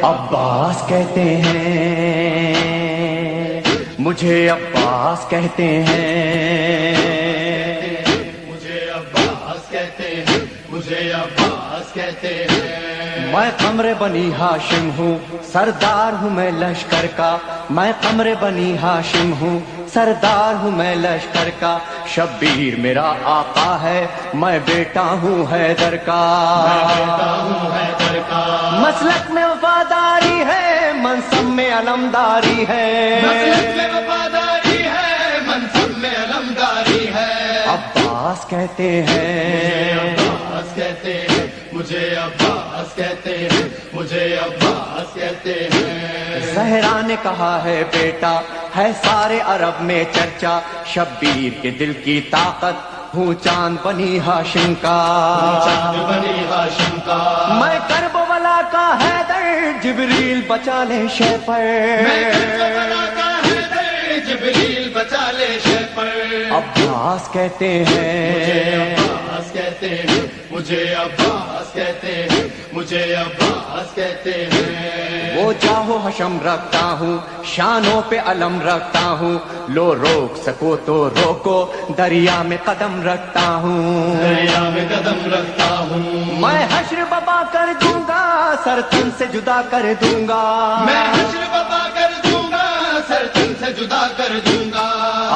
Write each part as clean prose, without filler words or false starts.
عباس کہتے ہیں مجھے، عباس کہتے ہیں مجھے، عباس کہتے ہیں مجھے، عباس کہتے ہیں۔ میں قمر بنی ہاشم ہوں، سردار ہوں میں لشکر کا، میں قمر بنی ہاشم ہوں، سردار ہوں میں لشکر کا، شبیر میرا آقا ہے، میں بیٹا ہوں حیدر کا، مسلک میں وفاداری ہے، منصب میں علمداری ہے، مسلک میں وفاداری ہے، منصب میں علمداری ہے۔ عباس کہتے ہیں عباس کہتے ہیں مجھے، عباس کہتے ہیں مجھے، عباس کہتے ہیں۔ زہرا نے کہا ہے بیٹا ہے سارے عرب میں چرچا، شبیر کے دل کی طاقت ہوں چاند بنی ہاشم کا، چاند بنی ہاشم کا، میں کربلا کا حیدر، جبریل بچا لے شے پر، میں کربلا کا حیدر، جبریل بچا لے شے پر۔ عباس کہتے ہیں عباس کہتے ہیں مجھے، عباس کہتے ہیں مجھے، عباس کہتے ہیں۔ وہ جاہو حشم رکھتا ہوں، شانوں پہ علم رکھتا ہوں، لو روک سکو تو روکو، دریا میں قدم رکھتا ہوں، دریا میں قدم رکھتا ہوں، میں حشر ببا کر دوں گا، سر تن سے جدا کر دوں گا، میں حشر ببا کر دوں گا، سر تن سے جدا کر دوں گا۔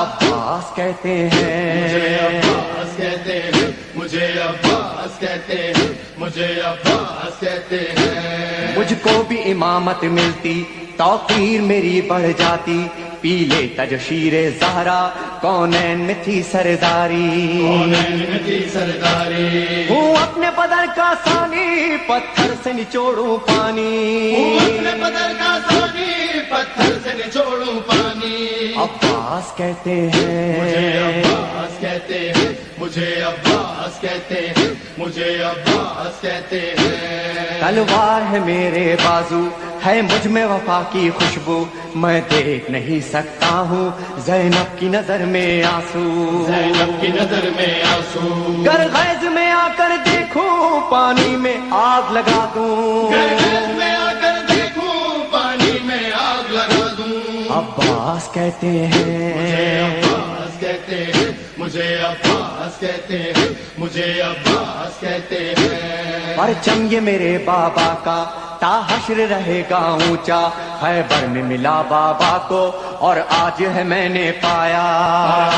عباس کہتے ہیں عباس کہتے ہیں مجھے، عباس کہتے ہیں مجھے، عباس کہتے ہیں۔ مجھ کو بھی امامت ملتی، توقیر میری بڑھ جاتی، پی لیتا جو شیر زہرا، کونین میں تھی سرداری، کونین میں تھی سرداری، ہوں اپنے بدر کا ثانی، پتھر سے نچوڑوں پانی، اپنے بدر کا ثانی، پتھر سے نچوڑوں پانی۔ عباس کہتے مجھے، ہیں عباس کہتے ہیں مجھے، عباس کہتے ہیں مجھے، عباس کہتے ہیں۔ تلوار ہے میرے بازو، ہے مجھ میں وفا کی خوشبو، میں دیکھ نہیں سکتا ہوں زینب کی نظر میں آنسو، زینب کی نظر میں آنسو، گر غیظ میں آ کر دیکھوں پانی میں آگ لگا دوں، گرگز میں آ کر دیکھوں پانی میں آگ لگا دوں۔ عباس کہتے ہیں عباس کہتے ہیں مجھے، عباس کہتے ہیں مجھے، عباس کہتے ہیں۔ پرچم یہ میرے بابا کا تا حشر رہے گا اونچا، خیبر میں ملا بابا کو اور آج ہے میں نے پایا،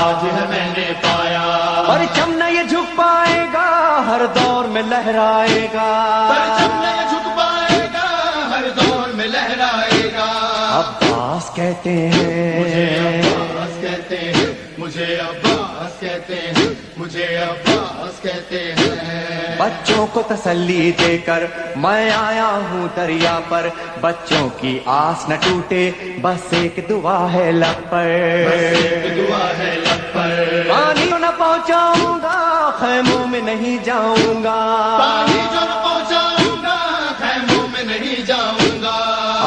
آج ہے میں نے پایا، پرچم نہ یہ جھک پائے گا، ہر دور میں لہرائے گا، پرچم نہیں جھک پائے گا، ہر دور میں لہرائے گا۔ عباس کہتے ہیں عباس کہتے ہیں مجھے، عباس کہتے ہیں مجھے، عباس کہتے ہیں۔ بچوں کو تسلی دے کر میں آیا ہوں دریا پر، بچوں کی آس نہ ٹوٹے، بس ایک دعا ہے لب پر، ایک دعا ہے لب پر، پانی نہ پہنچاؤں گا، خیموں میں نہیں جاؤں گا، پانی جو نہ پہنچاؤں گا، خیموں میں نہیں جاؤں گا۔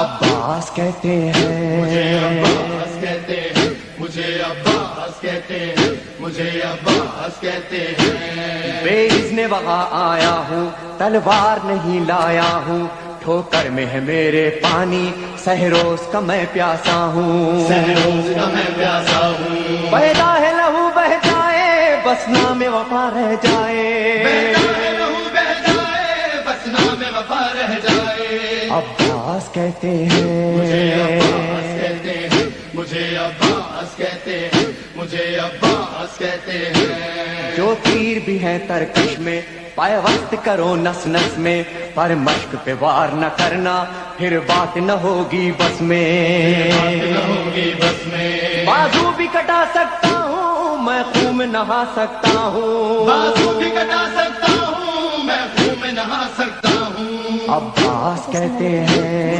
عباس کہتے ہیں عباس کہتے ہیں مجھے، عباس کہتے ہیں مجھے، عباس کہتے ہیں۔ بے اذن وہاں آیا ہوں، تلوار نہیں لایا ہوں، ٹھوکر میں ہے میرے پانی، سہروز کا میں پیاسا ہوں، سہروز کا میں پیاسا ہوں، پیدا ہے لہو بہ جائے، بس نام وفا رہ جائے، بہتا ہے لہو بہ جائے، بس نام وفا رہ جائے۔ عباس کہتے مجھے، ہیں عباس کہتے ہیں مجھے، عباس کہتے ہیں مجھے، عباس کہتے ہیں۔ جو تیر بھی ہیں ترکش میں، پیوست کرو نس نس میں، پر مشق پہ وار نہ کرنا، پھر بات نہ ہوگی بس میں، نہ ہوگی بس میں، بازو بھی کٹا سکتا ہوں میں، خون میں نہا سکتا ہوں، بازو بھی کٹا سکتا ہوں میں، خون میں نہا سکتا ہوں۔ عباس کہتے ہیں